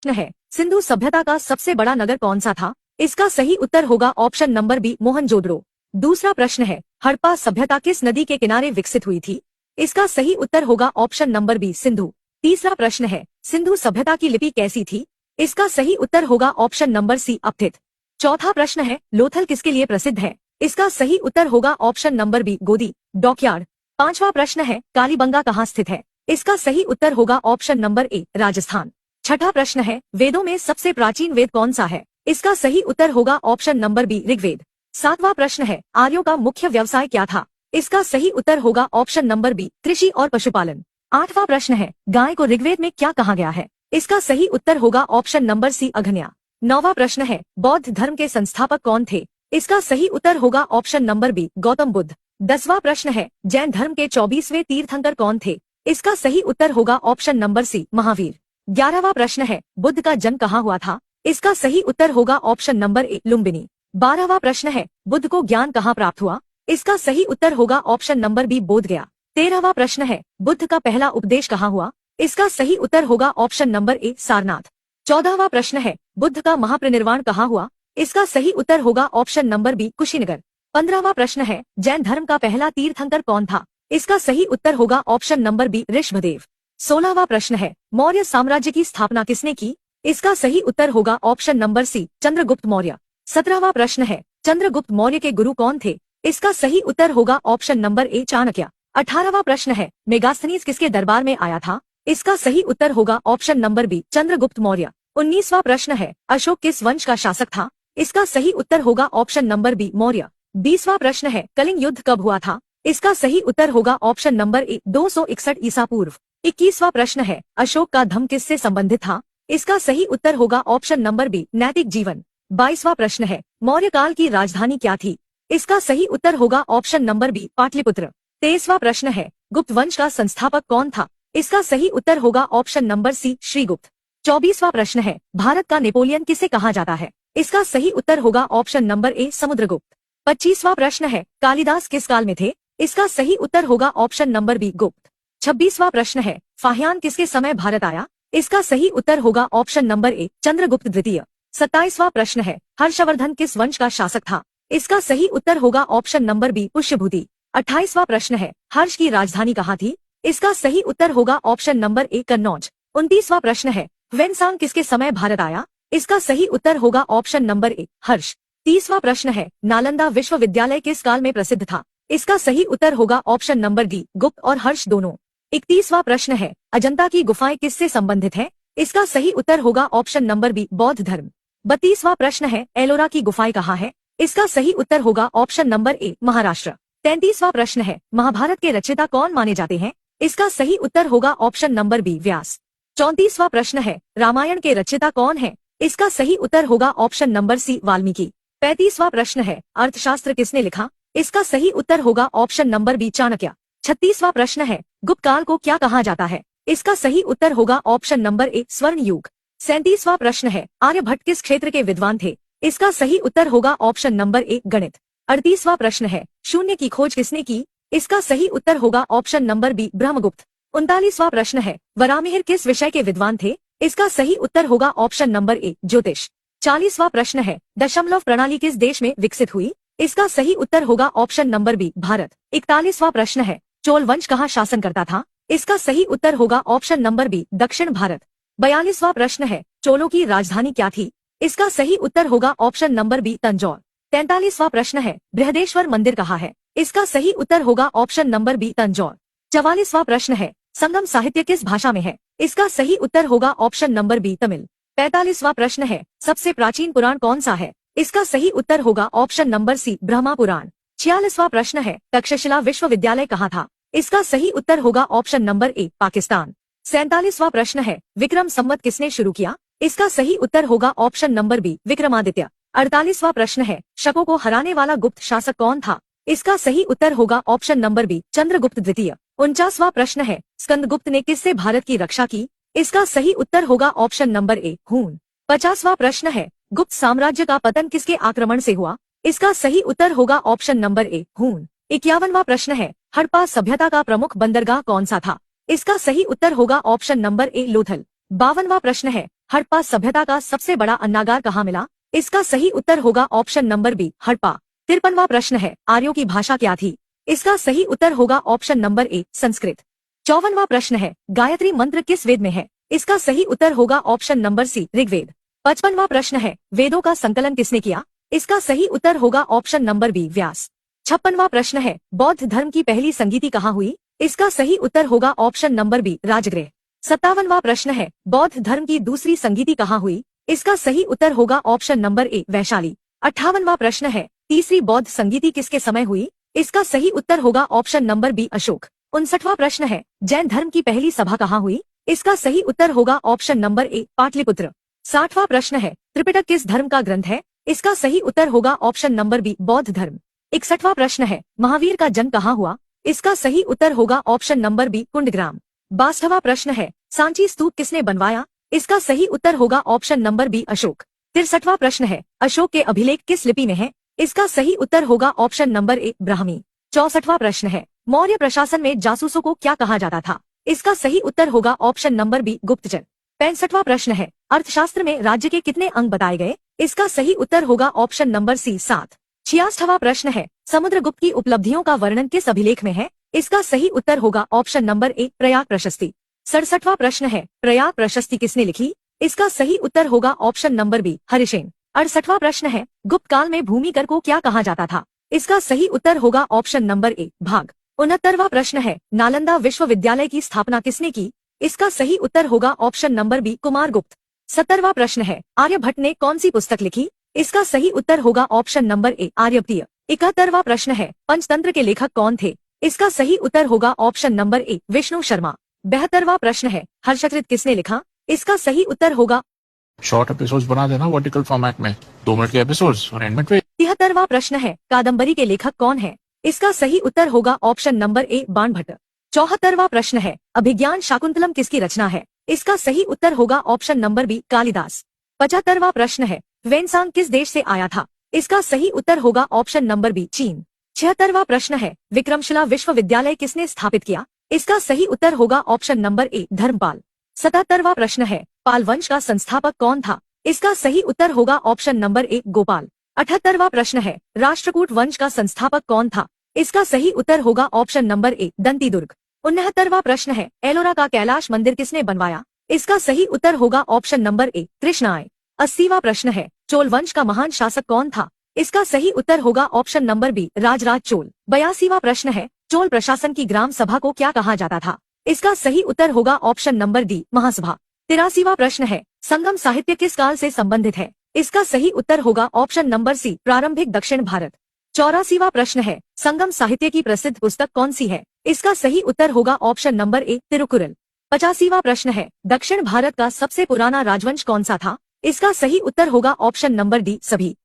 प्रश्न है, सिंधु सभ्यता का सबसे बड़ा नगर कौन सा था? इसका सही उत्तर होगा ऑप्शन नंबर बी, मोहनजोदड़ो। दूसरा प्रश्न है, हड़प्पा सभ्यता किस नदी के किनारे विकसित हुई थी? इसका सही उत्तर होगा ऑप्शन नंबर बी, सिंधु। तीसरा प्रश्न है, सिंधु सभ्यता की लिपि कैसी थी? इसका सही उत्तर होगा ऑप्शन नंबर सी, अपठित। चौथा प्रश्न है, लोथल किसके लिए प्रसिद्ध है? इसका सही उत्तर होगा ऑप्शन नंबर बी, गोदी, डॉकयार्ड। पांचवा प्रश्न है, कालीबंगा कहाँ स्थित है? इसका सही उत्तर होगा ऑप्शन नंबर ए, राजस्थान। छठा प्रश्न है, वेदों में सबसे प्राचीन वेद कौन सा है? इसका सही उत्तर होगा ऑप्शन नंबर बी, ऋग्वेद। सातवां प्रश्न है, आर्यों का मुख्य व्यवसाय क्या था? इसका सही उत्तर होगा ऑप्शन नंबर बी, कृषि और पशुपालन। आठवां प्रश्न है, गाय को ऋग्वेद में क्या कहा गया है? इसका सही उत्तर होगा ऑप्शन नंबर सी, अघन्या। नौवां प्रश्न है, बौद्ध धर्म के संस्थापक कौन थे? इसका सही उत्तर होगा option number B, Gautam Buddha. 10वां प्रश्न है, जैन धर्म के 24वें तीर्थंकर कौन थे? इसका सही उत्तर होगा ऑप्शन नंबर सी, महावीर। 11वां प्रश्न है, बुद्ध का जन्म कहाँ हुआ था? इसका सही उत्तर होगा ऑप्शन नंबर ए, लुम्बिनी। 12वां प्रश्न है, बुद्ध को ज्ञान कहाँ प्राप्त हुआ? इसका सही उत्तर होगा ऑप्शन नंबर बी, बोधगया। 13वां प्रश्न है, बुद्ध का पहला उपदेश कहाँ हुआ? इसका सही उत्तर होगा ऑप्शन नंबर ए, सारनाथ। 14वां प्रश्न है, बुद्ध का महापरिनिर्वाण कहाँ हुआ? इसका सही उत्तर होगा ऑप्शन नंबर बी, कुशीनगर। 15वां प्रश्न है, जैन धर्म का पहला तीर्थंकर कौन था? इसका सही उत्तर होगा ऑप्शन नंबर बी, ऋषभदेव। 16वां प्रश्न है, मौर्य साम्राज्य की स्थापना किसने की? इसका सही उत्तर होगा option number C, Chandragupta Maurya. 17वां प्रश्न है, चंद्रगुप्त मौर्य के गुरु कौन थे? इसका सही उत्तर होगा ऑप्शन नंबर ए, चाणक्य। 18वां प्रश्न है, मेगास्थनीज किसके दरबार में आया था? इसका सही उत्तर होगा option number B, Chandragupta Maurya. 19वां प्रश्न है, अशोक किस वंश का शासक था? इसका सही उत्तर होगा ऑप्शन नंबर बी, मौर्य। 20वां प्रश्न है, कलिंग युद्ध कब हुआ था? इसका सही उत्तर होगा ऑप्शन नंबर ए, 261 ईसा पूर्व। 21वां प्रश्न है, अशोक का धम्म किससे संबंधित था? इसका सही उत्तर होगा ऑप्शन नंबर बी, नैतिक जीवन। 22वां प्रश्न है, मौर्य काल की राजधानी क्या थी? इसका सही उत्तर होगा ऑप्शन नंबर बी, पाटलिपुत्र। 23वां प्रश्न है, गुप्त वंश का संस्थापक कौन था? इसका सही उत्तर होगा ऑप्शन नंबर सी, श्रीगुप्त। 24वां प्रश्न है, भारत का नेपोलियन किसे कहा जाता है? इसका सही उत्तर होगा ऑप्शन नंबर ए, समुद्रगुप्त। 25वां प्रश्न है, कालिदास किस काल में थे? इसका सही उत्तर होगा ऑप्शन नंबर बी, गुप्त। 26वां प्रश्न है, फाहियान किसके समय भारत आया? इसका सही उत्तर होगा ऑप्शन नंबर ए, चंद्रगुप्त द्वितीय। 27वां प्रश्न है, हर्षवर्धन किस वंश का शासक था? इसका सही उत्तर होगा ऑप्शन नंबर बी, पुष्यभूति। 28वां प्रश्न है, हर्ष की राजधानी कहाँ थी? इसका सही उत्तर होगा ऑप्शन नंबर ए, कन्नौज। 29वां प्रश्न है, ह्वेनसांग किसके समय भारत आया? इसका सही उत्तर होगा ऑप्शन नंबर ए, हर्ष। 30वां प्रश्न है, नालंदा विश्वविद्यालय किस काल में प्रसिद्ध था? इसका सही उत्तर होगा ऑप्शन नंबर डी, गुप्त और हर्ष दोनों। 31वां प्रश्न है, अजंता की गुफाएं किससे संबंधित है? इसका सही उत्तर होगा ऑप्शन नंबर बी, बौद्ध धर्म। 32वां प्रश्न है, एलोरा की गुफाएं कहाँ है? इसका सही उत्तर होगा ऑप्शन नंबर ए, महाराष्ट्र। 33वां प्रश्न है, महाभारत के रचयिता कौन माने जाते हैं? इसका सही उत्तर होगा ऑप्शन नंबर बी, व्यास। 34वां प्रश्न है, रामायण के रचयिता कौन है? इसका सही उत्तर होगा ऑप्शन नंबर सी, वाल्मीकि। 35वां प्रश्न है, अर्थशास्त्र किसने लिखा? इसका सही उत्तर होगा ऑप्शन नंबर बी, चाणक्य। 36वां प्रश्न है, गुप्त काल को क्या कहा जाता है? इसका सही उत्तर होगा ऑप्शन नंबर ए, स्वर्ण युग। 37वां प्रश्न है, आर्यभट्ट किस क्षेत्र के विद्वान थे? इसका सही उत्तर होगा ऑप्शन नंबर ए, गणित। 38वां प्रश्न है, शून्य की खोज किसने की? इसका सही उत्तर होगा ऑप्शन नंबर बी, ब्रह्मगुप्त। 39वां प्रश्न है, वराहमिहिर किस विषय के विद्वान थे? इसका सही उत्तर होगा ऑप्शन नंबर ए, ज्योतिष। 40वां प्रश्न है, दशमलव प्रणाली किस देश में विकसित हुई? इसका सही उत्तर होगा ऑप्शन नंबर बी, भारत। 41वां प्रश्न है, चोल वंश कहाँ शासन करता था? इसका सही उत्तर होगा ऑप्शन नंबर बी, दक्षिण भारत। 42वां प्रश्न है, चोलों की राजधानी क्या थी? इसका सही उत्तर होगा ऑप्शन नंबर बी, तंजौर। 43वां प्रश्न है, बृहदेश्वर मंदिर कहाँ है? इसका सही उत्तर होगा ऑप्शन नंबर बी, तंजौर। 44वां प्रश्न है, संगम साहित्य किस भाषा में है? इसका सही उत्तर होगा ऑप्शन नंबर बी, तमिल। 45वां प्रश्न है, सबसे प्राचीन पुराण कौन सा है? इसका सही उत्तर होगा ऑप्शन नंबर सी, ब्रह्मा पुराण। 46वां प्रश्न है, तक्षशिला विश्वविद्यालय कहाँ था? इसका सही उत्तर होगा ऑप्शन नंबर ए, पाकिस्तान। 47वां प्रश्न है, विक्रम संवत किसने शुरू किया? इसका सही उत्तर होगा ऑप्शन नंबर बी, विक्रमादित्य। 48वां प्रश्न है, शकों को हराने वाला गुप्त शासक कौन था? इसका सही उत्तर होगा ऑप्शन नंबर बी, चंद्रगुप्त द्वितीय। 49वां प्रश्न है, स्कंदगुप्त ने किससे भारत की रक्षा की? इसका सही उत्तर होगा ऑप्शन नंबर ए, हून। 50वां प्रश्न है, गुप्त साम्राज्य का पतन किसके आक्रमण से हुआ? इसका सही उत्तर होगा ऑप्शन नंबर ए, हून। 51वां प्रश्न है, हड़प्पा सभ्यता का प्रमुख बंदरगाह कौन सा था? इसका सही उत्तर होगा ऑप्शन नंबर ए, लोथल। 52वां प्रश्न है, हड़प्पा सभ्यता का सबसे बड़ा अन्नागार कहाँ मिला? इसका सही उत्तर होगा ऑप्शन नंबर बी, हड़प्पा। 53वां प्रश्न है, आर्यों की भाषा क्या थी? इसका सही उत्तर होगा ऑप्शन नंबर ए, संस्कृत। 54वां प्रश्न है, गायत्री मंत्र किस वेद में है? इसका सही उत्तर होगा ऑप्शन नंबर सी, ऋग्वेद। 55वां प्रश्न है, वेदों का संकलन किसने किया? इसका सही उत्तर होगा ऑप्शन नंबर बी, व्यास। 56वां प्रश्न है, बौद्ध धर्म की पहली संगीति कहाँ हुई? इसका सही उत्तर होगा ऑप्शन नंबर बी, राजगृह। 57वां प्रश्न है, बौद्ध धर्म की दूसरी संगीति कहाँ हुई? इसका सही उत्तर होगा ऑप्शन नंबर ए, वैशाली। 58वां प्रश्न है, तीसरी बौद्ध संगीति किसके समय हुई? इसका सही उत्तर होगा ऑप्शन नंबर बी, अशोक। 59वां प्रश्न है, जैन धर्म की पहली सभा कहाँ हुई? इसका सही उत्तर होगा ऑप्शन नंबर ए, पाटलिपुत्र। 60वां प्रश्न है, त्रिपिटक किस धर्म का ग्रंथ है? इसका सही उत्तर होगा ऑप्शन नंबर बी, बौद्ध धर्म। 61वां प्रश्न है, महावीर का जन्म कहाँ हुआ? इसका सही उत्तर होगा ऑप्शन नंबर बी, कुंडग्राम। 62वां प्रश्न है, सांची स्तूप किसने बनवाया? इसका सही उत्तर होगा ऑप्शन नंबर बी, अशोक। 63वां प्रश्न है, अशोक के अभिलेख किस लिपि में है? इसका सही उत्तर होगा ऑप्शन नंबर ए, ब्राह्मी। 64वां प्रश्न है, मौर्य प्रशासन में जासूसों को क्या कहा जाता था? इसका सही उत्तर होगा ऑप्शन नंबर बी, गुप्तचर। 65वां प्रश्न है, अर्थशास्त्र में राज्य के कितने अंग बताए गए? इसका सही उत्तर होगा ऑप्शन नंबर सी, 7। 66वां प्रश्न है, समुद्रगुप्त की उपलब्धियों का वर्णन किस अभिलेख में है? इसका सही उत्तर होगा ऑप्शन नंबर ए, प्रयाग प्रशस्ति। 67वां प्रश्न है, प्रयाग प्रशस्ति किसने लिखी? इसका सही उत्तर होगा ऑप्शन नंबर बी, हरिसेन। 68वां प्रश्न है, गुप्त काल में भूमि कर को क्या कहा जाता था? इसका सही उत्तर होगा ऑप्शन नंबर ए, भाग। 69वां प्रश्न है, नालंदा विश्वविद्यालय की स्थापना किसने की? इसका सही उत्तर होगा ऑप्शन नंबर बी, कुमारगुप्त। 70वां प्रश्न है, आर्यभट्ट ने कौन सी पुस्तक लिखी? इसका सही उत्तर होगा ऑप्शन नंबर ए, आर्यभट्टीय। 71वां प्रश्न है, पंचतंत्र के लेखक कौन थे? इसका सही उत्तर होगा option number A, Vishnu Sharma. 72वां प्रश्न है, हर्षचरित किसने लिखा? इसका सही उत्तर होगा शॉर्ट एपिसोड्स बना देना वर्टिकल फॉर्मेट में, 2 मिनट के एपिसोड्स और एंड में 73वां प्रश्न है, कादम्बरी के लेखक कौन है? इसका सही उत्तर होगा ऑप्शन नंबर ए, बाणभट्ट। 74वां प्रश्न है, अभिज्ञान शाकुंतलम किसकी रचना है? इसका सही उत्तर होगा ऑप्शन नंबर बी, कालिदास। 75वां प्रश्न है, वेनसांग किस देश से आया था? इसका सही उत्तर होगा ऑप्शन नंबर बी, चीन। 76वां प्रश्न है, विक्रमशिला विश्वविद्यालय किसने स्थापित किया? इसका सही उत्तर होगा ऑप्शन नंबर ए, धर्मपाल। 77वां प्रश्न है, पाल वंश का संस्थापक कौन था? इसका सही उत्तर होगा ऑप्शन नंबर ए, गोपाल। 78वां प्रश्न है, राष्ट्रकूट वंश का संस्थापक कौन था? इसका सही उत्तर होगा ऑप्शन नंबर ए, दंतीदुर्ग। 69वां प्रश्न है, एलोरा का कैलाश मंदिर किसने बनवाया? इसका सही उत्तर होगा ऑप्शन नंबर ए, कृष्णाय। 80वां प्रश्न है, चोल वंश का महान शासक कौन था? इसका सही उत्तर होगा option number B, Rajaraja Chola. 82वां प्रश्न है, चोल प्रशासन की ग्राम सभा को क्या कहा जाता था? इसका सही उत्तर होगा ऑप्शन नंबर डी, महासभा। 83वां प्रश्न है, संगम साहित्य किस काल से संबंधित है? इसका सही उत्तर होगा ऑप्शन नंबर सी, प्रारंभिक दक्षिण भारत। 84वां प्रश्न है, संगम साहित्य की प्रसिद्ध पुस्तक कौन सी है? इसका सही उत्तर होगा ऑप्शन नंबर ए, तिरुकुरल। 85वां प्रश्न है, दक्षिण भारत का सबसे पुराना राजवंश कौन सा था? इसका सही उत्तर होगा ऑप्शन नंबर डी, सभी।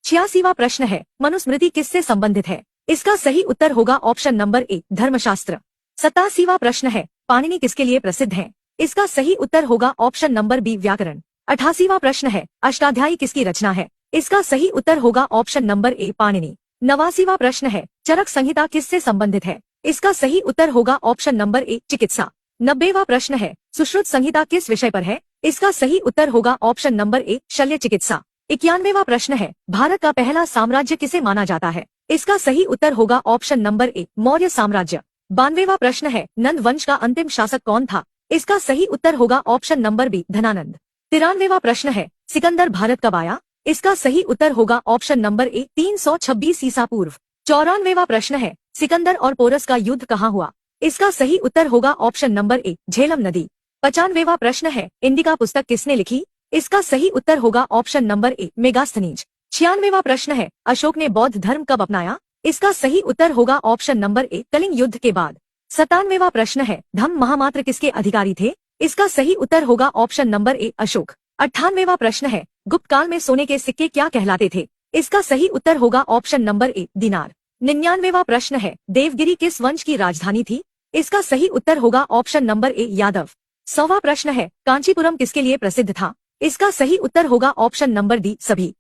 86वां प्रश्न है, मनुस्मृति किससे संबंधित है? इसका सही उत्तर होगा ऑप्शन नंबर ए, धर्मशास्त्र। 87वां प्रश्न है, पाणिनि किसके लिए प्रसिद्ध है? इसका सही उत्तर होगा ऑप्शन नंबर बी, व्याकरण। 88वां प्रश्न है, अष्टाध्यायी किसकी रचना है? इसका सही उत्तर होगा ऑप्शन नंबर ए, पाणिनि। 89वां प्रश्न है, चरक संहिता किससे संबंधित है? इसका सही उत्तर होगा ऑप्शन नंबर ए, चिकित्सा। 90वां प्रश्न है, सुश्रुत संहिता किस विषय पर है? इसका सही उत्तर होगा ऑप्शन नंबर ए, शल्य चिकित्सा। 91वां प्रश्न है, भारत का पहला साम्राज्य किसे माना जाता है? इसका सही उत्तर होगा ऑप्शन नंबर ए, मौर्य साम्राज्य। 92वां प्रश्न है, नंद वंश का अंतिम शासक कौन था? इसका सही उत्तर होगा ऑप्शन नंबर बी, धनानंद। 93वां प्रश्न है, सिकंदर भारत कब आया? इसका सही उत्तर होगा ऑप्शन नंबर ए, 326 ईसा पूर्व। 94वां प्रश्न है, सिकंदर और पोरस का युद्ध कहाँ हुआ? इसका सही उत्तर होगा ऑप्शन नंबर ए, झेलम नदी। 95वां प्रश्न है, इंडिका पुस्तक किसने लिखी? इसका सही उत्तर होगा ऑप्शन नंबर ए, मेगास्थनीज। 96वां प्रश्न है, अशोक ने बौद्ध धर्म कब अपनाया? इसका सही उत्तर होगा ऑप्शन नंबर ए, कलिंग युद्ध के बाद। 97वां प्रश्न है, धम्म महामात्र किसके अधिकारी थे? इसका सही उत्तर होगा ऑप्शन नंबर ए, अशोक। 98वां प्रश्न है, गुप्त काल में सोने के सिक्के क्या कहलाते थे? इसका सही उत्तर होगा ऑप्शन नंबर ए, दिनार। 99वां प्रश्न है, देवगिरी किस वंश की राजधानी थी? इसका सही उत्तर होगा ऑप्शन नंबर ए, यादव। 100वां प्रश्न है, कांचीपुरम किसके लिए प्रसिद्ध था? इसका सही उत्तर होगा ऑप्शन नंबर डी, सभी।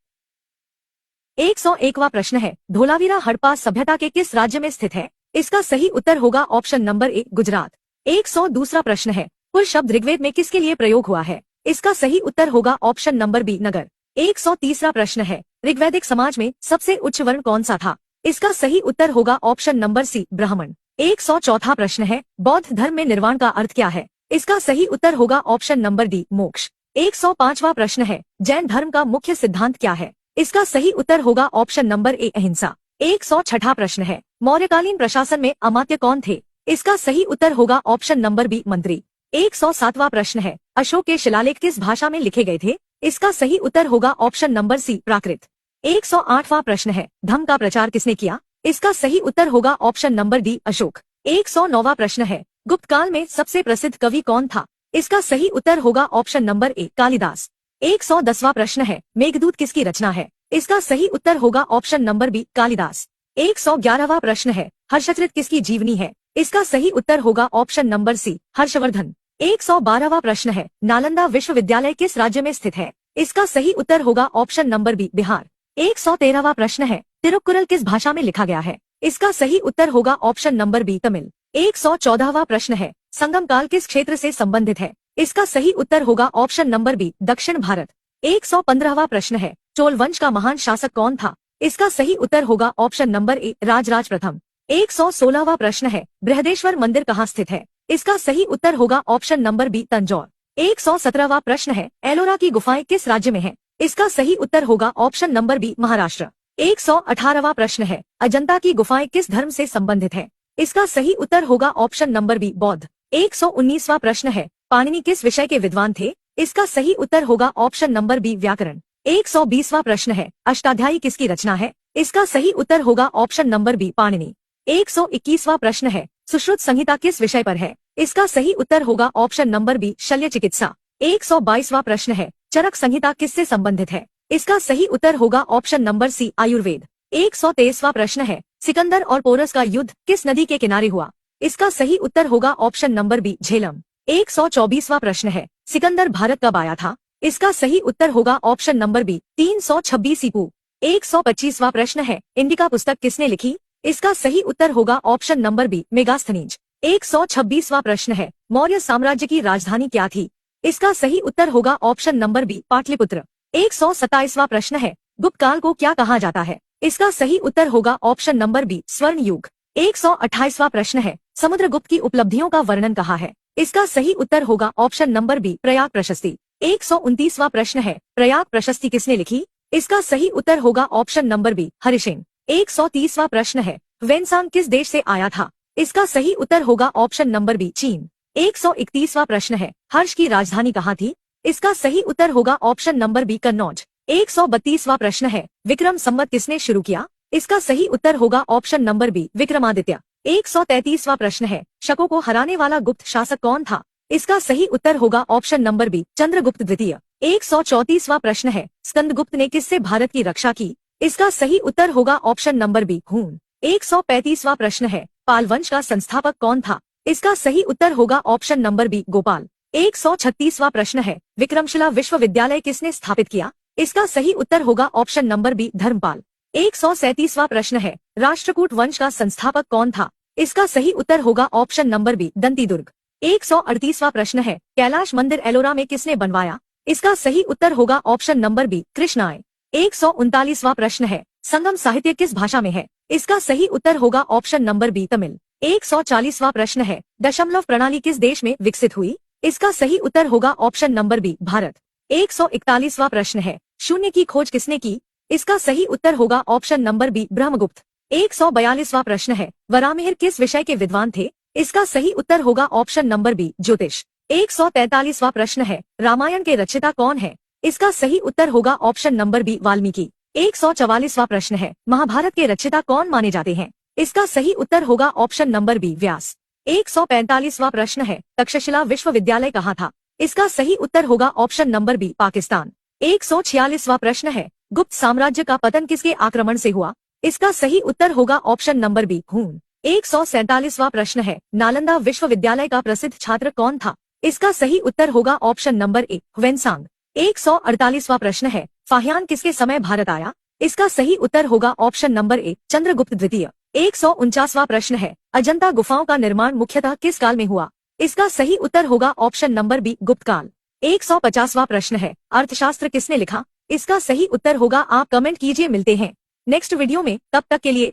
101वां प्रश्न है, धोलावीरा हड़प्पा सभ्यता के किस राज्य में स्थित है? इसका सही उत्तर होगा ऑप्शन नंबर ए, गुजरात। 102वां प्रश्न है, पुर शब्द ऋग्वेद में किसके लिए प्रयोग हुआ है? इसका सही उत्तर होगा ऑप्शन नंबर बी, नगर। 130वां प्रश्न है, ऋग्वैदिक समाज में सबसे उच्च वर्ण कौन सा था? इसका सही उत्तर होगा ऑप्शन नंबर सी, ब्राह्मण। 104वां प्रश्न है, बौद्ध धर्म में निर्वाण का अर्थ क्या है? इसका सही उत्तर होगा ऑप्शन नंबर डी, मोक्ष। 105वां प्रश्न है, जैन धर्म का मुख्य सिद्धांत क्या है? इसका सही उत्तर होगा ऑप्शन नंबर ए, अहिंसा। 106वां प्रश्न है, मौर्यकालीन प्रशासन में अमात्य कौन थे? इसका सही उत्तर होगा ऑप्शन नंबर बी, मंत्री। 107वां प्रश्न है, अशोक के शिलालेख किस भाषा में लिखे गए थे? इसका सही उत्तर होगा ऑप्शन नंबर सी, प्राकृत। 108वां प्रश्न है, धम्म का प्रचार किसने किया? इसका सही उत्तर होगा ऑप्शन नंबर डी, अशोक। 109वां प्रश्न है, गुप्त काल में सबसे प्रसिद्ध कवि कौन था? इसका सही उत्तर होगा ऑप्शन नंबर ए, कालिदास। 110वां प्रश्न है, मेघदूत किसकी रचना है? इसका सही उत्तर होगा ऑप्शन नंबर बी, कालिदास। 111वां प्रश्न है, हर्षचरित किसकी जीवनी है? इसका सही उत्तर होगा ऑप्शन नंबर सी, हर्षवर्धन। 112वां प्रश्न है, नालंदा विश्वविद्यालय किस राज्य में स्थित है? इसका सही उत्तर होगा ऑप्शन नंबर बी, बिहार। 113वां प्रश्न है, तिरुक्कुरल किस भाषा में लिखा गया है? इसका सही उत्तर होगा ऑप्शन नंबर बी, तमिल। 114वां प्रश्न है, संगम काल किस क्षेत्र से संबंधित है? इसका सही उत्तर होगा ऑप्शन नंबर बी, दक्षिण भारत। 115वां प्रश्न है, चोल वंश का महान शासक कौन था? इसका सही उत्तर होगा ऑप्शन नंबर ए, राजराज प्रथम। 116वां प्रश्न है, बृहदेश्वर मंदिर कहाँ स्थित है? इसका सही उत्तर होगा ऑप्शन नंबर बी, तंजौर। 117वां प्रश्न है, एलोरा की गुफाएं किस राज्य में है? इसका सही उत्तर होगा ऑप्शन नंबर बी, महाराष्ट्र। 118वां प्रश्न है, अजंता की गुफाएं किस धर्म से संबंधित है? इसका सही उत्तर होगा ऑप्शन नंबर बी, बौद्ध। 119वां प्रश्न है, पाणिनि किस विषय के विद्वान थे? इसका सही उत्तर होगा ऑप्शन नंबर बी, व्याकरण। 120वां प्रश्न है, अष्टाध्यायी किसकी रचना है? इसका सही उत्तर होगा ऑप्शन नंबर बी, पाणिनि। 121वां प्रश्न है, सुश्रुत संहिता किस विषय पर है? इसका सही उत्तर होगा ऑप्शन नंबर बी, शल्य चिकित्सा। 122वां प्रश्न है, चरक संहिता किससे संबंधित है? इसका सही उत्तर होगा ऑप्शन नंबर सी, आयुर्वेद। 123वां प्रश्न है, सिकंदर और पोरस का युद्ध किस नदी के किनारे हुआ? इसका सही उत्तर होगा ऑप्शन नंबर बी, झेलम। 124वां प्रश्न है, सिकंदर भारत कब आया था? इसका सही उत्तर होगा ऑप्शन नंबर बी, 326 ईपू। 125वां प्रश्न है, इंडिका पुस्तक किसने लिखी? इसका सही उत्तर होगा ऑप्शन नंबर बी, मेगास्थनीज। 126वां प्रश्न है, मौर्य साम्राज्य की राजधानी क्या थी? इसका सही उत्तर होगा ऑप्शन नंबर बी, पाटलिपुत्र। 127वां प्रश्न है, गुप्त काल को क्या कहा जाता है? इसका सही उत्तर होगा ऑप्शन नंबर बी, स्वर्ण युग। 128वां प्रश्न है, समुद्रगुप्त की उपलब्धियों का वर्णन कहा है? इसका सही उत्तर होगा ऑप्शन नंबर बी, प्रयाग प्रशस्ति। 129वां प्रश्न है, प्रयाग प्रशस्ति किसने लिखी? इसका सही उत्तर होगा ऑप्शन नंबर बी, हरिसेन। 130वां प्रश्न है, वेनसांग किस देश से आया था? इसका सही उत्तर होगा ऑप्शन नंबर बी, चीन। 131वां प्रश्न है, हर्ष की राजधानी कहाँ थी? इसका सही उत्तर होगा ऑप्शन नंबर बी, कन्नौज। 132वां प्रश्न है, विक्रम संवत किसने शुरू किया? इसका सही उत्तर होगा ऑप्शन नंबर बी, विक्रमादित्य। 133वां प्रश्न है, शकों को हराने वाला गुप्त शासक कौन था? इसका सही उत्तर होगा ऑप्शन नंबर बी, चंद्रगुप्त द्वितीय। 134वां प्रश्न है, स्कंदगुप्त ने किससे भारत की रक्षा की? इसका सही उत्तर होगा ऑप्शन नंबर बी, हून। 135वां प्रश्न है, पाल वंश का संस्थापक कौन था? इसका सही उत्तर होगा ऑप्शन नंबर बी, गोपाल। 136वां प्रश्न है, विक्रमशिला विश्वविद्यालय किसने स्थापित किया? इसका सही उत्तर होगा ऑप्शन नंबर बी, धर्मपाल। 137वां प्रश्न है, राष्ट्रकूट वंश का संस्थापक कौन था? इसका सही उत्तर होगा ऑप्शन नंबर बी, दंतीदुर्ग। 138वां प्रश्न है, कैलाश मंदिर एलोरा में किसने बनवाया? इसका सही उत्तर होगा ऑप्शन नंबर बी, कृष्णाय। 139वां प्रश्न है, संगम साहित्य किस भाषा में है? इसका सही उत्तर होगा ऑप्शन नंबर बी, तमिल। 140वां प्रश्न है, दशमलव प्रणाली किस देश में विकसित हुई? इसका सही उत्तर होगा ऑप्शन नंबर बी, भारत। 141वां प्रश्न है, शून्य की खोज किसने की? इसका सही उत्तर होगा ऑप्शन नंबर बी, ब्रह्मगुप्त। 142वां प्रश्न है, वराहमिहिर किस विषय के विद्वान थे? इसका सही उत्तर होगा ऑप्शन नंबर बी, ज्योतिष। 143वां प्रश्न है, रामायण के रचयिता कौन है? इसका सही उत्तर होगा ऑप्शन नंबर बी, वाल्मीकि। 144वां प्रश्न है, महाभारत के रचयिता कौन माने जाते हैं? इसका सही उत्तर होगा ऑप्शन नंबर बी, व्यास। 145वां प्रश्न है, तक्षशिला विश्वविद्यालय कहाँ था? इसका सही उत्तर होगा ऑप्शन नंबर बी, पाकिस्तान। 146वां प्रश्न है, गुप्त साम्राज्य का पतन किसके आक्रमण से हुआ? इसका सही उत्तर होगा ऑप्शन नंबर बी, हून। 147वां प्रश्न है, नालंदा विश्वविद्यालय का प्रसिद्ध छात्र कौन था? इसका सही उत्तर होगा ऑप्शन नंबर ए, ह्वेनसांग। 148वां प्रश्न है, फाहियान किसके समय भारत आया? इसका सही उत्तर होगा ऑप्शन नंबर ए, चंद्रगुप्त द्वितीय। 149वां प्रश्न है, अजंता गुफाओं का निर्माण मुख्यतः किस काल में हुआ? इसका सही उत्तर होगा ऑप्शन नंबर बी गुप्तकाल। 150वां प्रश्न है, अर्थशास्त्र किसने लिखा? इसका सही उत्तर होगा, आप कमेंट कीजिए। मिलते हैं नेक्स्ट वीडियो में, तब तक के लिए